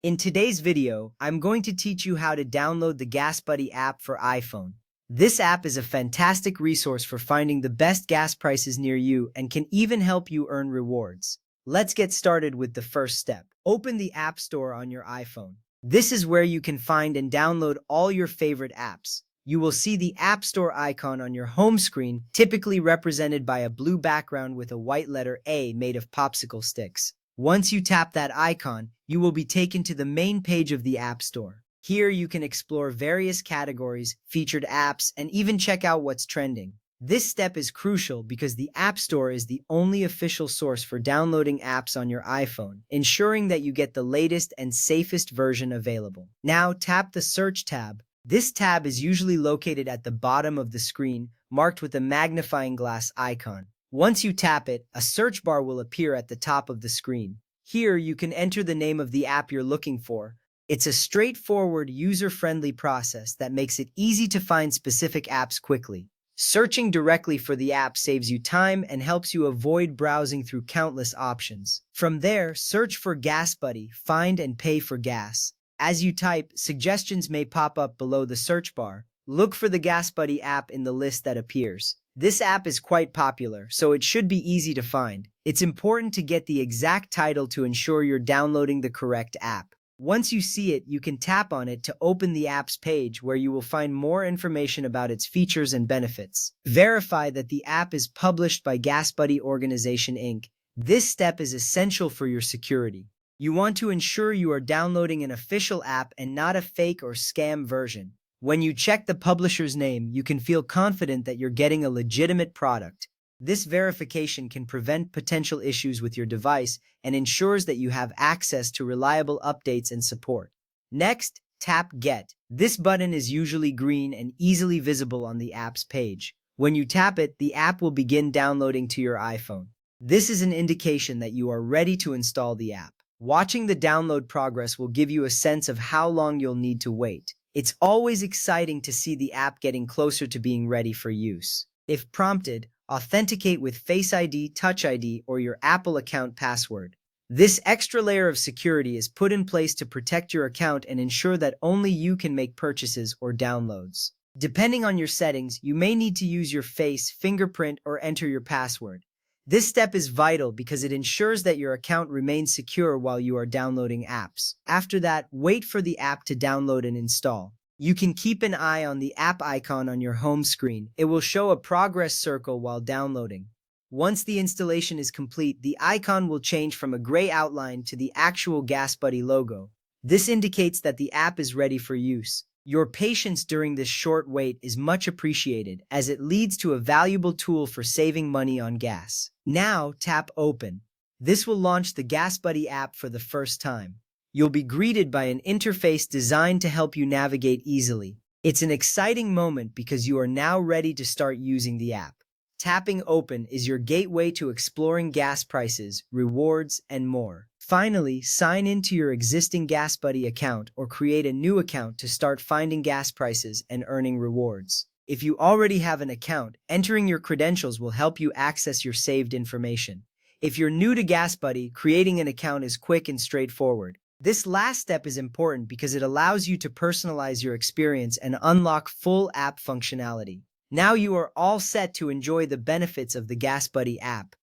In today's video, I'm going to teach you how to download the GasBuddy app for iPhone. This app is a fantastic resource for finding the best gas prices near you and can even help you earn rewards. Let's get started with the first step. Open the App Store on your iPhone. This is where you can find and download all your favorite apps. You will see the App Store icon on your home screen, typically represented by a blue background with a white letter A made of popsicle sticks. Once you tap that icon, you will be taken to the main page of the App Store. Here you can explore various categories, featured apps, and even check out what's trending. This step is crucial because the App Store is the only official source for downloading apps on your iPhone, ensuring that you get the latest and safest version available. Now tap the Search tab. This tab is usually located at the bottom of the screen, marked with a magnifying glass icon. Once you tap it, a search bar will appear at the top of the screen. Here, you can enter the name of the app you're looking for. It's a straightforward, user-friendly process that makes it easy to find specific apps quickly. Searching directly for the app saves you time and helps you avoid browsing through countless options. From there, search for GasBuddy, find and pay for gas. As you type, suggestions may pop up below the search bar. Look for the GasBuddy app in the list that appears. This app is quite popular, so it should be easy to find. It's important to get the exact title to ensure you're downloading the correct app. Once you see it, you can tap on it to open the app's page where you will find more information about its features and benefits. Verify that the app is published by GasBuddy Organization Inc. This step is essential for your security. You want to ensure you are downloading an official app and not a fake or scam version. When you check the publisher's name, you can feel confident that you're getting a legitimate product. This verification can prevent potential issues with your device and ensures that you have access to reliable updates and support. Next, tap Get. This button is usually green and easily visible on the app's page. When you tap it, the app will begin downloading to your iPhone. This is an indication that you are ready to install the app. Watching the download progress will give you a sense of how long you'll need to wait. It's always exciting to see the app getting closer to being ready for use. If prompted, authenticate with Face ID, Touch ID, or your Apple account password. This extra layer of security is put in place to protect your account and ensure that only you can make purchases or downloads. Depending on your settings, you may need to use your face, fingerprint, or enter your password. This step is vital because it ensures that your account remains secure while you are downloading apps. After that, wait for the app to download and install. You can keep an eye on the app icon on your home screen. It will show a progress circle while downloading. Once the installation is complete, the icon will change from a gray outline to the actual GasBuddy logo. This indicates that the app is ready for use. Your patience during this short wait is much appreciated, as it leads to a valuable tool for saving money on gas. Now tap Open. This will launch the GasBuddy app for the first time. You'll be greeted by an interface designed to help you navigate easily. It's an exciting moment because you are now ready to start using the app. Tapping Open is your gateway to exploring gas prices, rewards, and more. Finally, sign into your existing GasBuddy account or create a new account to start finding gas prices and earning rewards. If you already have an account, entering your credentials will help you access your saved information. If you're new to GasBuddy, creating an account is quick and straightforward. This last step is important because it allows you to personalize your experience and unlock full app functionality. Now you are all set to enjoy the benefits of the GasBuddy app.